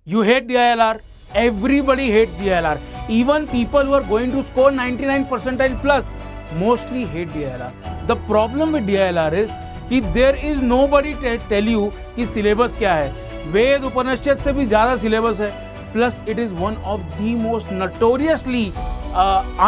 You hate DILR. Everybody hates DILR. Even people who are going to score 99 percentile plus mostly hate DILR. The problem with DILR is कि there is nobody tell you कि syllabus क्या है. वेद उपनिषद से भी ज़्यादा syllabus है. Plus it is one of the most notoriously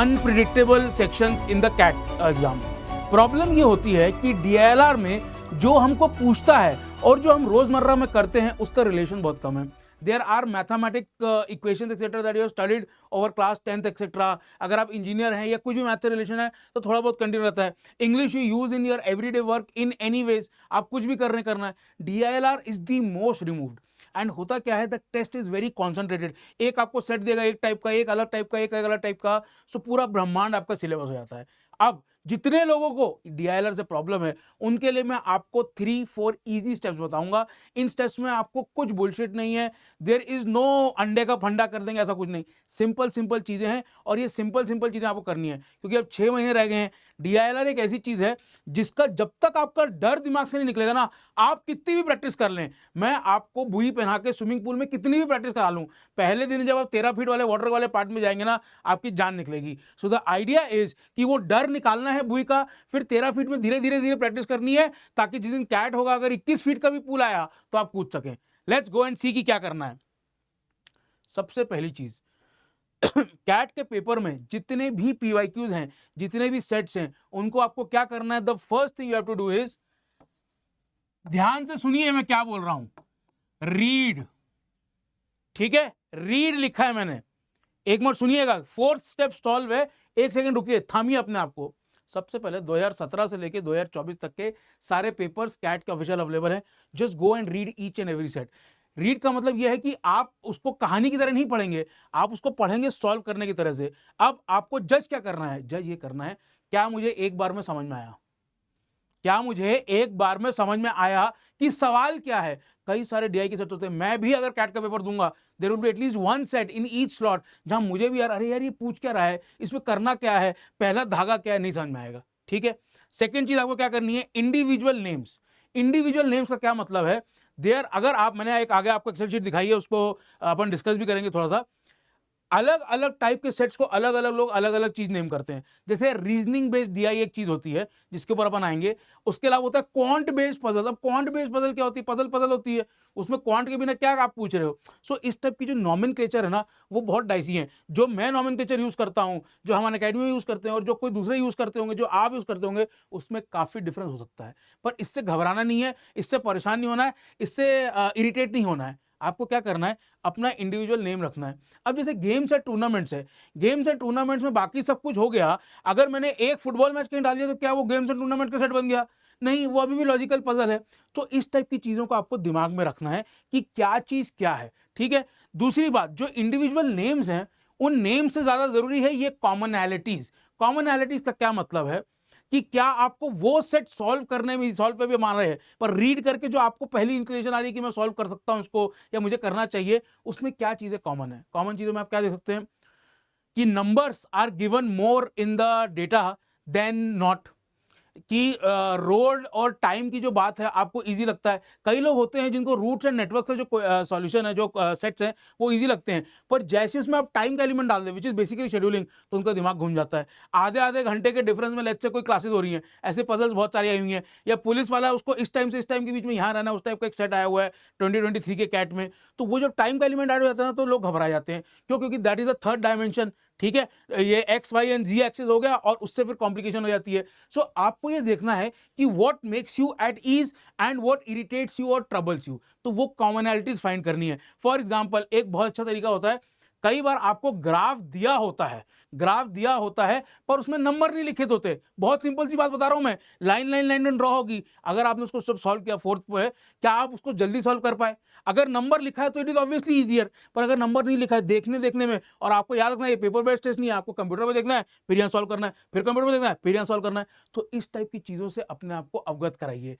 unpredictable sections in the CAT exam. Problem ये होती है कि DILR में जो हमको पूछता है और जो हम रोजमर्रा में करते हैं उसका रिलेशन बहुत कम है. There are mathematic equations etc that you have studied over class 10th etc. अगर आप इंजीनियर हैं या कुछ भी मैथ से रिलेशन है तो थोड़ा बहुत कंटिन्यू रहता है. English you use in your everyday work in any ways, आप कुछ भी करना है. DILR is the most removed. And होता क्या है, the test is very concentrated. एक आपको सेट देगा एक टाइप का, एक अलग टाइप का, एक अलग टाइप का, सो पूरा ब्रह्मांड आपका सिलेबस हो जाता है. अब जितने लोगों को DILR से प्रॉब्लम है उनके लिए मैं आपको 3-4 इजी स्टेप्स बताऊंगा. इन स्टेप्स में आपको कुछ बुलशिट नहीं है. देयर इज नो अंडे का फंडा कर देंगे ऐसा कुछ नहीं. सिंपल चीजें हैं और ये सिंपल चीजें आपको करनी है क्योंकि अब 6 महीने रह गए हैं. DILR एक ऐसी चीज है जिसका जब तक आपका डर दिमाग से नहीं निकलेगा ना, आप कितनी भी प्रैक्टिस कर लें, मैं आपको बुई पहना के स्विमिंग पूल में कितनी भी प्रैक्टिस करा लूं, पहले दिन जब आप 13 फीट वाले वाटर वाले पार्ट में जाएंगे ना, आपकी जान निकलेगी. सो द आइडिया इज कि वो डर निकालना है बुई का, फिर 13 फीट में धीरे धीरे प्रैक्टिस करनी है ताकि जिस दिन कैट होगा अगर 21 फीट का भी पूल आया तो आप कूद सकें. लेट्स गो एंड सी कि क्या करना है. सबसे पहली चीज, कैट के पेपर में जितने भी PYQs हैं, जितने भी सेट्स हैं, उनको आपको क्या करना है, the first thing you have to do is, ध्यान से सुनिए मैं क्या बोल रहा हूं, रीड. ठीक है, रीड लिखा है मैंने, एक मिनट सुनिएगा. फोर्थ स्टेप सॉल्व है, एक सेकंड रुकिए, थामिए अपने आप को. सबसे पहले 2017 से लेके 2024 तक के सारे पेपर्स कैट के ऑफिशियल अवेलेबल हैं. Just go and read each and every set. Read का मतलब यह है कि आप उसको कहानी की तरह नहीं पढ़ेंगे, आप उसको पढ़ेंगे सॉल्व करने की तरह से. अब आपको जज क्या करना है, जज ये करना है क्या मुझे एक बार में समझ में आया, क्या मुझे एक बार में समझ में आया कि सवाल क्या है. कई सारे DI के सेट होते हैं, मैं भी अगर कैट का पेपर दूंगा there will be at least one set in each slot जहां मुझे भी यार अरे यार ये पूछ क्या रहा है, इसमें करना क्या है, पहला धागा क्या है, नहीं समझ में आएगा. ठीक है. सेकंड चीज आपको क्या करनी है, इंडिविजुअल नेम्स. इंडिविजुअल नेम्स का क्या मतलब है, देयर अगर आप, मैंने एक आगे आपको एक्सेल शीट दिखाई है, उसको अपन डिस्कस भी करेंगे थोड़ा सा. अलग अलग टाइप के सेट्स को अलग अलग लोग अलग अलग चीज नेम करते हैं. जैसे रीजनिंग बेस्ड DI एक चीज होती है जिसके ऊपर अपन आएंगे. उसके अलावा होता है क्वांट बेस्ड पजल. अब क्वांट बेस्ड पजल क्या होती है, पजल होती है, उसमें क्वांट के बिना क्या आप पूछ रहे हो. सो इस टाइप की जो नॉमेनक्लेचर है ना वो बहुत डाइसी है. जो मैं नॉमेनक्लेचर यूज करता हूं, जो हम अकेडमी में यूज करते हैं और जो कोई दूसरे यूज करते होंगे, जो आप यूज करते होंगे, उसमें काफी डिफरेंस हो सकता है. पर इससे घबराना नहीं है, इससे परेशान नहीं होना है, इससे इरिटेट नहीं होना है. आपको क्या करना है, अपना इंडिविजुअल नेम रखना है. अब जैसे गेम्स एंड टूर्नामेंट्स है, गेम्स एंड टूर्नामेंट्स में बाकी सब कुछ हो गया, अगर मैंने एक फुटबॉल मैच कहीं डाल दिया तो क्या वो गेम्स एंड टूर्नामेंट का सेट बन गया? नहीं, वो अभी भी लॉजिकल पजल है. तो इस टाइप की चीजों को आपको दिमाग में रखना है कि क्या चीज क्या है. ठीक है. दूसरी बात, जो इंडिविजुअल नेम्स हैं उन नेम से ज्यादा जरूरी है ये कॉमनैलिटीज. कॉमनैलिटीज का क्या मतलब है कि क्या आपको वो सेट सॉल्व करने में, सॉल्व पे भी मान रहे हैं, पर रीड करके जो आपको पहली इंक्लिनेशन आ रही है कि मैं सॉल्व कर सकता हूं इसको या मुझे करना चाहिए, उसमें क्या चीजें कॉमन है. कॉमन चीजों में आप क्या देख सकते हैं कि numbers are given more in the data than not, कि रोड और टाइम की जो बात है आपको इजी लगता है. कई लोग होते हैं जिनको रूट्स एंड नेटवर्क का जो सॉल्यूशन है, जो सेट्स हैं वो इजी लगते हैं, पर जैसे उसमें आप टाइम का एलिमेंट डाल दें विच इज बेसिकली शेड्यूलिंग, तो उनका दिमाग घूम जाता है. आधे आधे घंटे के डिफरेंस में लेट्स से कोई क्लासेस हो रही हैं, ऐसे पजल्स बहुत सारी आई हुई हैं. या पुलिस वाला उसको इस टाइम से इस टाइम के बीच में यहाँ रहना, उस टाइप का एक सेट आया हुआ है 2023 के कैट में, तो वो जब टाइम का एलिमेंट ऐड हो जाता है ना तो लोग घबरा जाते हैं. क्यों? क्योंकि that is the third dimension. ठीक है, ये X Y and Z axis हो गया और उससे फिर कॉम्प्लिकेशन हो जाती है. सो आपको ये देखना है कि what makes you at ease and what irritates you और ट्रबल्स यू, तो वो कॉमनैलिटीज फाइंड करनी है. फॉर एग्जांपल एक बहुत अच्छा तरीका होता है, कई बार आपको ग्राफ दिया होता है पर उसमें नंबर नहीं लिखे होते. बहुत सिंपल सी बात बता रहा हूं मैं, लाइन ड्रॉ होगी, अगर आपने उसको सब सॉल्व किया फोर्थ पे, क्या आप उसको जल्दी सॉल्व कर पाए? अगर नंबर लिखा है तो इट इज ऑब्वियसली इजियर, पर अगर नंबर नहीं लिखा है देखने में, और आपको याद रखना है ये पेपर बेस्ड टेस्ट नहीं है, आपको कंप्यूटर पे देखना है फिर यहाँ सॉल्व करना है, फिर कंप्यूटर पे देखना है फिर यहाँ सॉल्व करना है, तो इस टाइप की चीजों से अपने आप को अवगत कराइए.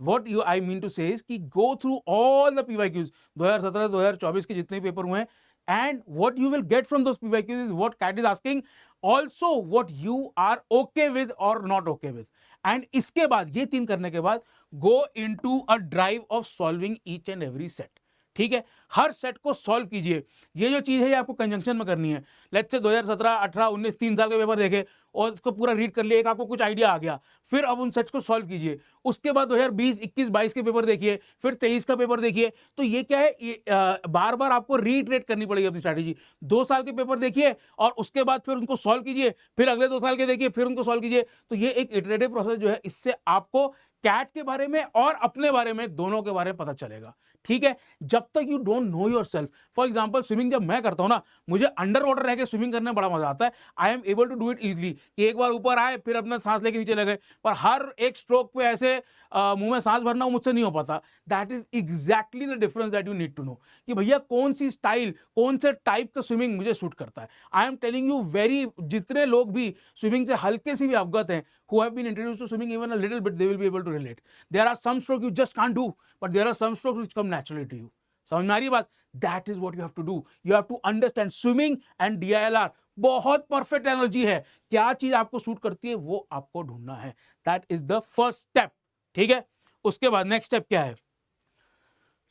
What I mean to say is कि go through all the PYQs 2017-2024 के जितने पेपर हुए हैं, and what you will get from those PYQs is what CAT is asking, also what you are okay with or not okay with. And इसके बाद ये 3 करने के बाद go into a drive of solving each and every set. ठीक है, हर set को solve कीजिए। ये जो चीज़ है ये आपको कंजंक्शन में करनी है। लेट्स से 2017, 18, 19, 3 साल के पेपर देखे और उसको पूरा रीड कर लिया, एक आपको कुछ आइडिया आ गया, फिर अब उन सेट्स को सॉल्व कीजिए। उसके बाद 2020, 21, 22 के पेपर देखिए, फिर 23 का पेपर देखिए। तो ये क्या है, ये बार बार आपको रीइटरेट करनी पड़ेगी अपनी स्ट्रैटेजी। 2 साल के पेपर देखिए और उसके बाद फिर उनको सॉल्व कीजिए, फिर अगले 2 साल के देखिए, फिर उनको सॉल्व कीजिए। तो ये एक इटरेटिव प्रोसेस जो है, इससे आपको कैट के बारे में और अपने बारे में, दोनों के बारे में पता चलेगा। ठीक है, जब तक you don't know yourself. For example swimming जब मैं करता हूं ना, मुझे अंडर वाटर रह के स्विमिंग करने में बड़ा मजा आता है। I am able to do it easily, कि एक बार ऊपर आए फिर अपना सांस लेके नीचे लगे, पर हर एक स्ट्रोक पे ऐसे मुंह में सांस भरना मुझसे नहीं हो पाता। That is exactly the difference that you need to know, कि भैया कौन सी स्टाइल, कौन से टाइप का स्विमिंग मुझे सूट करता है। I am telling you very, जितने लोग भी स्विमिंग से हल्के से भी अवगत हैं, who have been introduced to swimming even a little bit, they will be able to relate. There are some strokes you just can't do, but there are some strokes which come naturally to you. समझ में आ रही बात? That is what you have to do. You have to understand swimming and DILR. बहुत perfect energy है। क्या चीज आपको suit करती है वो आपको ढूंढना है। That is the first step. ठीक है, उसके बाद नेक्स्ट स्टेप क्या है?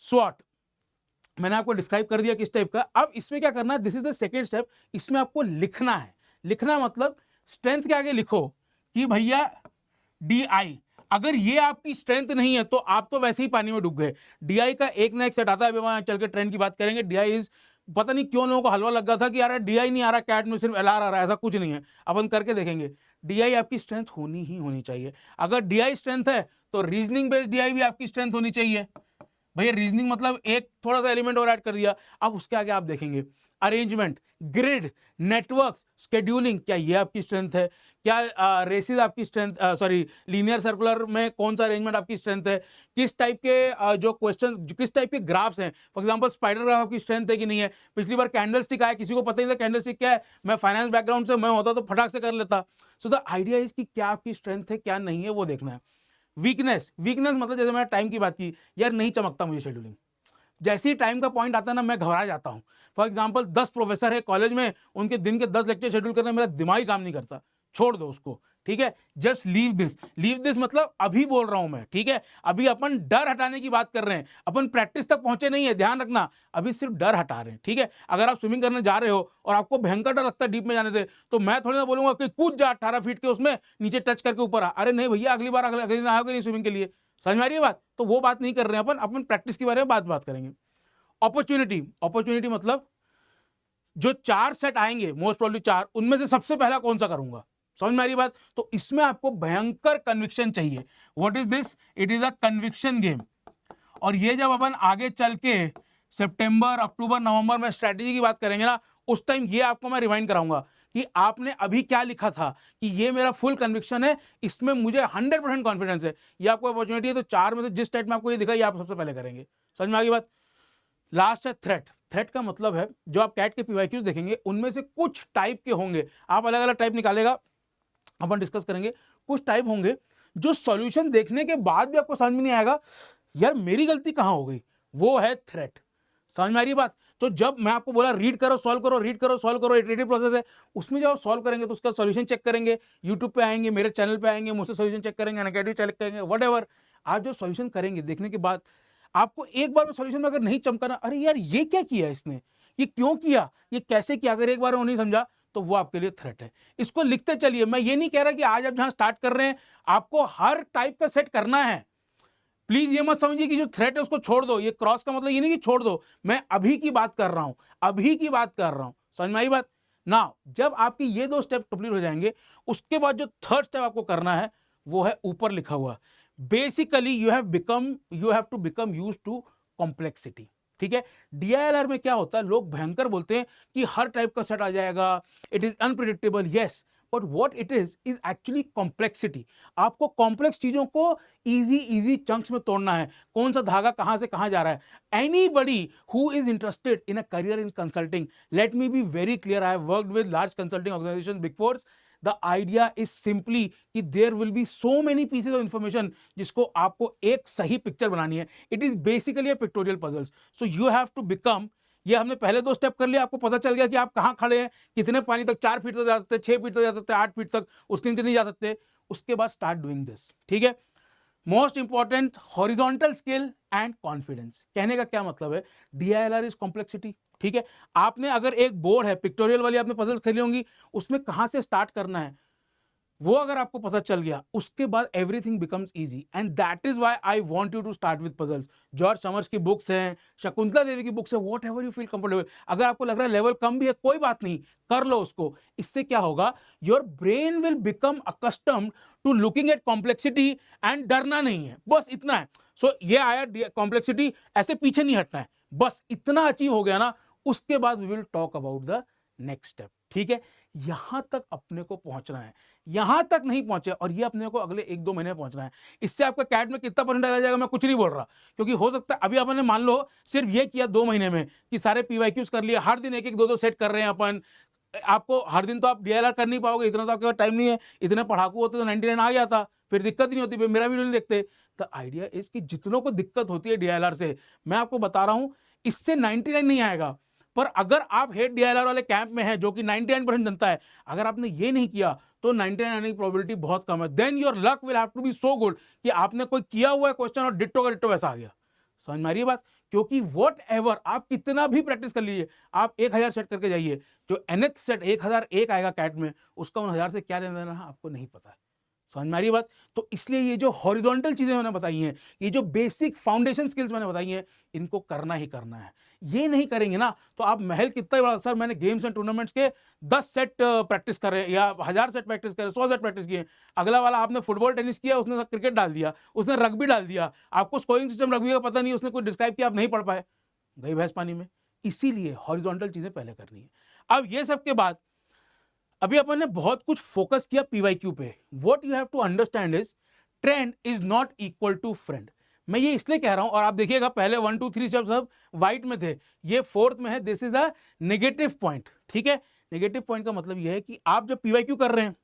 SWOT मैंने आपको डिस्क्राइब कर दिया किस टाइप का। अब इसमें क्या करना है, this is the second step. इसमें आपको लिखना है। लिखना मतलब स्ट्रेंथ के आगे लिखो कि भैया DI, अगर ये आपकी स्ट्रेंथ नहीं है तो आप तो वैसे ही पानी में डूब गए। DI का एक ना एक सेट आता है, अभी वहां चल के ट्रेंड की बात करेंगे। DI इज, पता नहीं क्यों लोगों को हलवा लग गया था कि यार DI नहीं आ रहा, कैट में सिर्फ LR आ रहा है, ऐसा कुछ नहीं है। अपन करके देखेंगे। DI आपकी स्ट्रेंथ होनी ही होनी चाहिए। अगर DI स्ट्रेंथ है तो रीजनिंग बेस्ड DI भी आपकी स्ट्रेंथ होनी चाहिए। भैया रीजनिंग मतलब एक थोड़ा सा एलिमेंट और ऐड कर दिया। अब उसके आगे आप देखेंगे अरेंजमेंट, ग्रिड, नेटवर्क, स्केड्यूलिंग, क्या ये आपकी स्ट्रेंथ है? क्या रेसेस आपकी स्ट्रेंथ, सॉरी लीनियर सर्कुलर में कौन सा अरेंजमेंट आपकी स्ट्रेंथ है? किस टाइप के जो क्वेश्चन, किस टाइप के ग्राफ्स हैं, फॉर एग्जांपल स्पाइडर ग्राफ आपकी स्ट्रेंथ है कि नहीं है? पिछली बार कैंडल स्टिक आया, किसी को पता नहीं था कैंडल स्टिक क्या है। मैं फाइनेंस बैकग्राउंड से मैं होता तो फटाक से कर लेता। सो द आइडिया इज कि क्या आपकी स्ट्रेंथ है, क्या नहीं है, वो देखना है। वीकनेस, वीकनेस मतलब जैसे मैंने टाइम की बात की, यार नहीं चमकता मुझे शेड्यूलिंग। जैसे ही टाइम का पॉइंट आता है ना, मैं घबरा जाता हूं। फॉर एग्जांपल 10 प्रोफेसर है कॉलेज में, उनके दिन के 10 लेक्चर शेड्यूल करने में मेरा दिमाग ही काम नहीं करता। छोड़ दो उसको, ठीक है। Just leave this. Leave this मतलब अभी बोल रहा हूं मैं, ठीक है। अभी अपन डर हटाने की बात कर रहे हैं, अपन प्रैक्टिस तक पहुंचे नहीं है, ध्यान रखना। अभी सिर्फ डर हटा रहे हैं, ठीक है। अगर आप स्विमिंग करने जा रहे हो और आपको भयंकर डर लगता है डीप में जाने से, तो मैं थोड़ी ना बोलूंगा कि कूद जा 18 फीट के उसमें, नीचे टच करके ऊपर आ। अरे नहीं भैया, अगली बार अगले दिन आओगे नहीं स्विमिंग के लिए। समझ में आ रही है बात? तो वो बात नहीं कर रहे हैं अपन। अपन प्रैक्टिस के बारे में बात करेंगे। अपॉर्चुनिटी, अपॉर्चुनिटी मतलब जो 4 सेट आएंगे, मोस्ट प्रोबेबली 4, उनमें से सबसे पहला कौन सा करूंगा। समझ में आ रही बात? तो इसमें आपको भयंकर कन्विक्शन चाहिए। What is this? It is a conviction game. और ये जब अपन आगे चल के सितंबर, अक्टूबर, नवंबर में स्ट्रेटेजी की बात करेंगे ना, उस टाइम ये आपको मैं रिमाइंड कराऊंगा कि आपने अभी क्या लिखा था, कि ये मेरा फुल कन्विक्शन है, इसमें मुझे 100% कॉन्फिडेंस है, ये आपको अपॉर्चुनिटी है। तो 4 में से जिस स्टेट में आपको ये दिखा, ये आप सबसे पहले करेंगे। समझ में आ गई बात? लास्ट है थ्रेट। थ्रेट का मतलब है जो आप कैट के पीवाईक्यूज देखेंगे, उनमें से कुछ टाइप के होंगे, आप अलग अलग टाइप निकालेगा, अपन डिस्कस करेंगे। कुछ टाइप होंगे जो सॉल्यूशन देखने के बाद भी आपको समझ में नहीं आएगा, यार मेरी गलती कहां हो गई, वो है थ्रेट। समझ में आ रही बात? तो जब मैं आपको बोला रीड करो सॉल्व करो, रीड करो सॉल्व करो, इटरेटिव प्रोसेस है, उसमें जब आप सॉल्व करेंगे तो उसका सॉल्यूशन चेक करेंगे, यूट्यूब पे आएंगे, मेरे चैनल पे आएंगे, मुझसे सॉल्यूशन चेक करेंगे, अनअकैडमी चेक करेंगे, व्हाटएवर। आप जब सॉल्यूशन करेंगे, देखने के बाद आपको एक बार में सॉल्यूशन में अगर नहीं चमकाना, अरे यार ये क्या किया इसने, ये क्यों किया, ये कैसे किया, अगर एक बार वो नहीं समझा, तो वो आपके लिए थ्रेट है। इसको लिखते चलिए। मैं ये नहीं कह रहा कि आज आप जहां स्टार्ट कर रहे हैं आपको हर टाइप का सेट करना है। प्लीज ये मत समझिए कि जो थ्रेट है उसको छोड़ दो। ये क्रॉस का मतलब ये नहीं कि छोड़ दो, मैं अभी की बात कर रहा हूं, अभी की बात कर रहा हूं। समझ में आई बात? ना जब आपकी ये 2 स्टेप कंप्लीट हो जाएंगे, उसके बाद जो थर्ड स्टेप आपको करना है वो है ऊपर लिखा हुआ, basically you have to become used to complexity. ठीक है। DILR में क्या होता है, लोग भयंकर बोलते हैं कि हर टाइप का सेट आ जाएगा, it is unpredictable. Yes, but what it is actually complexity. आपको कॉम्प्लेक्स चीजों को इजी चंक्स में तोड़ना है। कौन सा धागा कहां से कहां जा रहा है। Anybody who is interested in a career in consulting, let me be very clear, I have worked with large consulting organisation, big fours. The idea is simply कि there will be so many pieces of information जिसको आपको एक सही picture बनानी है। It is basically a pictorial puzzles. So you have to become, ये हमने पहले 2 स्टेप कर लिया, आपको पता चल गया कि आप कहां खड़े हैं, कितने पानी तक, 4 फीट तक जा सकते, 6 फीट तक जा सकते, 8 फीट तक, उसके नीचे नहीं जा सकते। उसके बाद स्टार्ट डूइंग दिस। ठीक है। Most important horizontal skill and confidence. कहने का क्या मतलब है, DILR इज कॉम्प्लेक्सिटी। ठीक है, आपने अगर एक बोर्ड है पिक्टोरियल वाली, आपने पजल्स खेली होंगी, उसमें कहां से स्टार्ट करना है वो अगर आपको पता चल गया, उसके बाद everything becomes easy. And that is why I want you to start with puzzles. George Summers की बुक्स हैं, शकुंतला देवी की बुक्स है, whatever you feel comfortable. अगर आपको लग रहा है लेवल कम भी है, कोई बात नहीं, कर लो उसको। इससे क्या होगा, your brain will become accustomed to looking at complexity and डरना नहीं है, बस इतना है। सो ये आया कॉम्प्लेक्सिटी, ऐसे पीछे नहीं हटना है, बस इतना अचीव हो गया ना, उसके बाद we will talk about the next step. ठीक है, यहां तक अपने को पहुंचना है, यहां तक नहीं पहुंचे और ये अपने को अगले 1-2 महीने पहुंचना है। इससे आपका कैट में कितना परसेंट आ जाएगा मैं कुछ नहीं बोल रहा, क्योंकि हो सकता है अभी आपने मान लो सिर्फ ये किया 2 महीने में कि सारे PYQs कर लिए, हर दिन 1-1 2-2 सेट कर रहे हैं अपन। आपको हर दिन तो आप DLR कर नहीं पाओगे, इतना तो आपके पास टाइम नहीं है। इतने पढ़ाकू होते तो 99 आ जाता, फिर दिक्कत नहीं होती, फिर मेरा वीडियो नहीं देखते। द आइडिया इज कि जितनों को दिक्कत होती है DLR से, मैं आपको बता रहा हूं इससे 99 नहीं आएगा। पर अगर आप हेड DLR वाले कैंप में हैं, जो कि 99% जनता है, अगर आपने ये नहीं किया तो 99 आने की प्रोबेबिलिटी बहुत कम है। Then your luck will have to be so good कि आपने कोई किया हुआ है क्वेश्चन और डिट्टो का डिट्टो वैसा आ गया। समझ में आ रही है बात? क्योंकि वॉट एवर आप कितना भी प्रैक्टिस कर लीजिए, आप 1000 सेट करके जाइए, जो nth सेट 1001 आएगा कैट में, उसका 1000 से क्या लेना देना है आपको नहीं पता है। समझ में आ रही बात? तो इसलिए ये जो हॉरिजॉन्टल चीजें मैंने बताई हैं, ये जो बेसिक फाउंडेशन स्किल्स मैंने बताई हैं, इनको करना ही करना है। ये नहीं करेंगे ना तो आप महल कितना ही बड़ा, सर मैंने गेम्स एंड टूर्नामेंट्स के 10 सेट प्रैक्टिस करे या 1000 सेट प्रैक्टिस करे, 100 सेट प्रैक्टिस किए, अगला वाला आपने फुटबॉल टेनिस किया, उसने क्रिकेट डाल दिया, उसने रग्बी डाल दिया, आपको स्कोरिंग सिस्टम रग्बी का पता नहीं, उसने कोई डिस्क्राइब किया, आप नहीं पढ़ पाए, गई भैंस पानी में। इसीलिए हॉरिजॉन्टल चीजें पहले करनी है। अब ये सब के बाद अभी अपन ने बहुत कुछ फोकस किया PYQ पे। What you have to understand is trend is not equal to friend. मैं ये इसलिए कह रहा हूं, और आप देखिएगा पहले 1 2 3 स्टेप सब व्हाइट में थे, ये 4th में है। This is a negative point. ठीक है, नेगेटिव पॉइंट का मतलब यह है कि आप जब PYQ कर रहे हैं,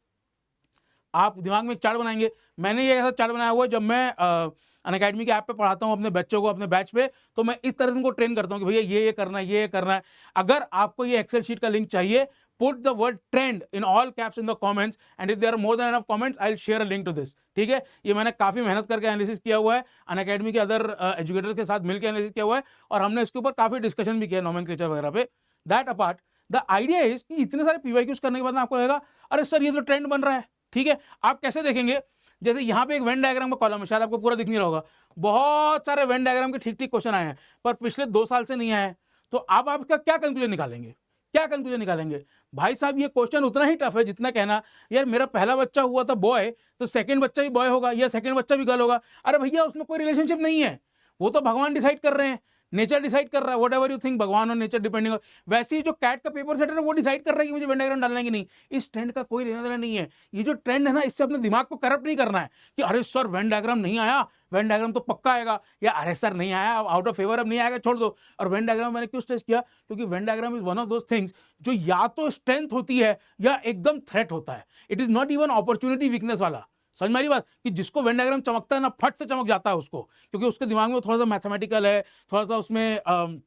आप दिमाग में एक चार्ट बनाएंगे। मैंने ये ऐसा चार्ट बनाया हुआ है, जब मैं अनअकैडमी के ऐप पे पढ़ाता हूँ अपने बच्चों को अपने बैच पे, तो मैं इस तरह से उनको ट्रेन करता हूँ कि भैया ये करना है, ये करना है। अगर आपको ये एक्सेल शीट का लिंक चाहिए, put the word trend in all caps in the comments, and if there are more than enough comments I will share a link to this. ठीक है, ये मैंने काफी मेहनत करके एनालिसिस किया हुआ है, अनअकैडमी के अदर एजुकेटर के साथ मिलकर एनालिसिस किया हुआ है, और हमने इसके ऊपर काफी डिस्कशन भी किया नोमेनक्लेचर वगैरह पे। That apart, the idea is कि इतने सारे PYQs करने के बाद आपको लगेगा अरे सर ये तो ट्रेंड बन रहा है। ठीक है, आप कैसे देखेंगे, जैसे यहां पे एक वेन डायग्राम का कॉलम है, शायद आपको पूरा दिख नहीं रहा होगा, बहुत सारे वेन डायग्राम के ठीक ठीक क्वेश्चन आए हैं, पर पिछले 2 साल से नहीं आए। तो आप आपका क्या कंक्लूजन निकालेंगे, क्या कंक्लूजन निकालेंगे? भाई साहब ये क्वेश्चन उतना ही टफ है जितना कहना यार मेरा पहला बच्चा हुआ था बॉय, तो सेकंड बच्चा भी बॉय होगा या सेकंड बच्चा भी गर्ल होगा। अरे भैया उसमें कोई रिलेशनशिप नहीं है, वो तो भगवान डिसाइड कर रहे हैं, नेचर डिसाइड कर रहा है। वट एवर यू थिंक, भगवान और नेचर डिपेंडिंग। वैसे ही जो कैट का पेपर सेटर है वो डिसाइड कर रहा है कि मुझे वेन डायग्राम डालना है कि नहीं। इस ट्रेंड का कोई लेना देना नहीं है। ये जो ट्रेंड है ना, इससे अपने दिमाग को करप्ट नहीं करना है कि अरे सर वेन डायग्राम नहीं आया, वेन डायग्राम तो पक्का आएगा, या अरे सर नहीं आया, आउट ऑफ फेवर, अब नहीं आएगा, छोड़ दो। और वेन डायग्राम मैंने क्यों स्ट्रेस किया, क्योंकि Venn diagram is one of those things जो या तो स्ट्रेंथ होती है या एकदम थ्रेट होता है। It is not even opportunity weakness वाला। समझ में आ रही बात? कि जिसको वेन डायग्राम चमकता है ना, फट से चमक जाता है उसको, क्योंकि उसके दिमाग में थोड़ा सा मैथमेटिकल है, थोड़ा सा उसमें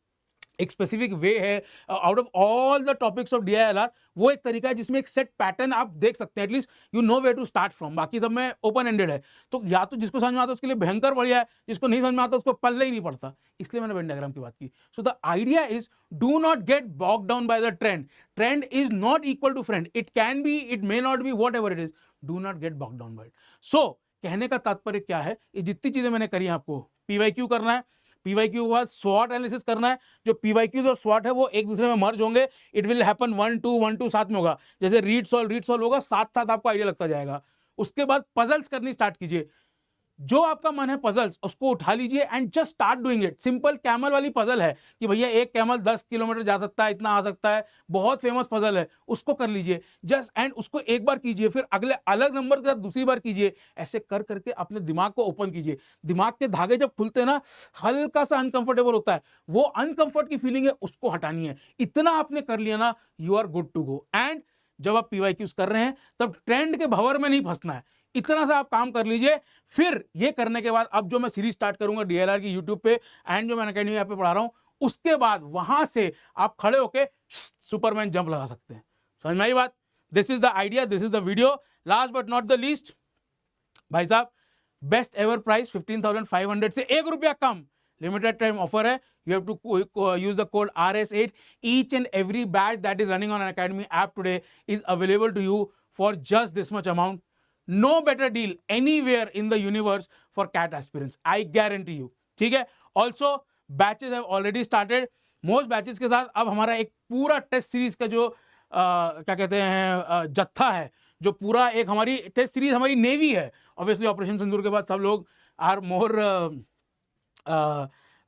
एक स्पेसिफिक वे है। Out of all the topics of DILR वो एक तरीका है जिसमें एक सेट पैटर्न आप देख सकते हैं, at least you know where to start from. बाकी सब में ओपन एंडेड है, तो या तो जिसको समझ में आता है उसके लिए भयंकर बढ़िया है, जिसको नहीं समझ में आता उसको पल्ले ही नहीं पड़ता। इसलिए मैंने वेन डायग्राम की बात की। So the idea is do not get boxed down by the trend. Trend is not equal to friend, it can be, it may not be, whatever it is, do not get boxed down by it. So कहने का तात्पर्य क्या है, ये जितनी चीजें मैंने करी आपको, PYQ करना है, PYQ के बाद SWOT एनालिसिस करना है। जो PYQ और SWOT है वो एक दूसरे में मर्ज होंगे, इट विल हैपन 1 2 1 2 साथ में होगा। जैसे रीड सॉल्व होगा, साथ साथ आपको आइडिया लगता जाएगा। उसके बाद पजल्स करनी स्टार्ट कीजिए, जो आपका मन है पजल्स उसको उठा लीजिए and just start doing it. Simple camel वाली पजल है कि भैया एक कैमल 10 किलोमीटर जा सकता है, इतना आ सकता है, बहुत फेमस पजल है, उसको कर लीजिए जस्ट, एंड उसको एक बार कीजिए, फिर अगले अलग नंबर के साथ दूसरी बार कीजिए। ऐसे कर करके अपने दिमाग को ओपन कीजिए। दिमाग के धागे जब खुलते हैं ना, हल्का सा अनकंफर्टेबल होता है, वो अनकंफर्ट की फीलिंग है उसको हटानी है। इतना आपने कर लिया ना, you are good to go. And जब आप PYQs कर रहे हैं तब ट्रेंड के भंवर में नहीं फंसना है, इतना सा आप काम कर लीजिए। फिर ये करने के बाद अब जो मैं सीरीज स्टार्ट करूंगा DLR की यूट्यूब पे, एंड जो मैं अनअकैडमी ऐप पे पढ़ा रहा हूं, उसके बाद वहां से आप खड़े होके सुपरमैन जंप लगा सकते हैं। समझ में आई बात? This is the idea, this is the video. Last but not the least, भाई साहब बेस्ट एवर प्राइस 15,500 से ₹1 कम, लिमिटेड टाइम ऑफर है. You have to use the code RS8. Each and every batch that is running on an Academy app today is available to you for just this much amount. No better deal anywhere in the universe for CAT aspirants. I guarantee you. ठीक है. Also batches have already started. Most batches के साथ अब हमारा एक पूरा test series का जो क्या कहते हैं जत्था है, जो पूरा एक हमारी टेस्ट सीरीज हमारी नेवी है. ऑब्वियसली ऑपरेशन सिंदूर के बाद सब लोग are more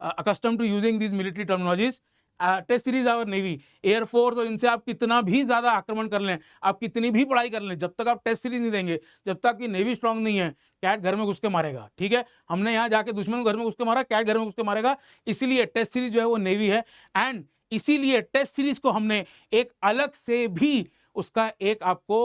accustomed to using these military terminologies. Test series our navy, air force, और इनसे आप कितना भी ज्यादा आक्रमण कर लें, आप कितनी भी पढ़ाई कर लें, जब तक आप टेस्ट सीरीज नहीं देंगे, जब तक कि नेवी स्ट्रांग नहीं है, कैट घर में घुस के मारेगा. ठीक है, हमने यहाँ जाके दुश्मन को घर में घुस के मारा, कैट घर में घुस के मारेगा. इसीलिए टेस्ट सीरीज जो है वो नेवी है. एंड इसीलिए टेस्ट सीरीज को हमने एक अलग से भी उसका एक आपको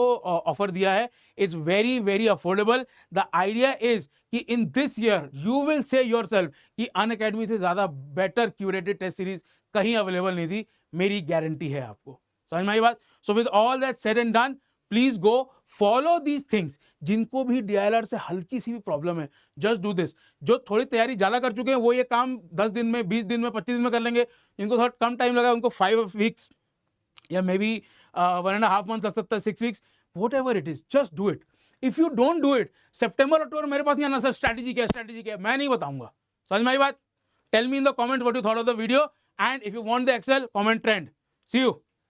ऑफर दिया है. It's very very affordable. The idea is कि in this year you will see yourself कि अनअकैडमी से ज्यादा बेटर क्यूरेटेड टेस्ट सीरीज कहीं अवेलेबल नहीं थी. मेरी गारंटी है आपको. समझ में आई बात? So with all that said and done, please go follow these things. जिनको भी DILR से हल्की सी भी प्रॉब्लम है, जस्ट डू दिस. जो थोड़ी तैयारी ज्यादा कर चुके हैं वो ये काम 10 दिन में, 20 दिन में, 25 दिन में कर लेंगे. जिनको थोड़ा कम टाइम लगा उनको 5 वीक्स या मे बी 1.5 months लग सकता है, 6 weeks, whatever it is, just do it. If you don't do it, सितंबर अक्टूबर मेरे पास नहीं आना सर स्ट्रैटेजी क्या, स्ट्रैटेजी क्या, मैं नहीं बताऊंगा. समझ में आई बात? Tell me in the comment what you thought of the video, and if you want the Excel, comment trend. See you.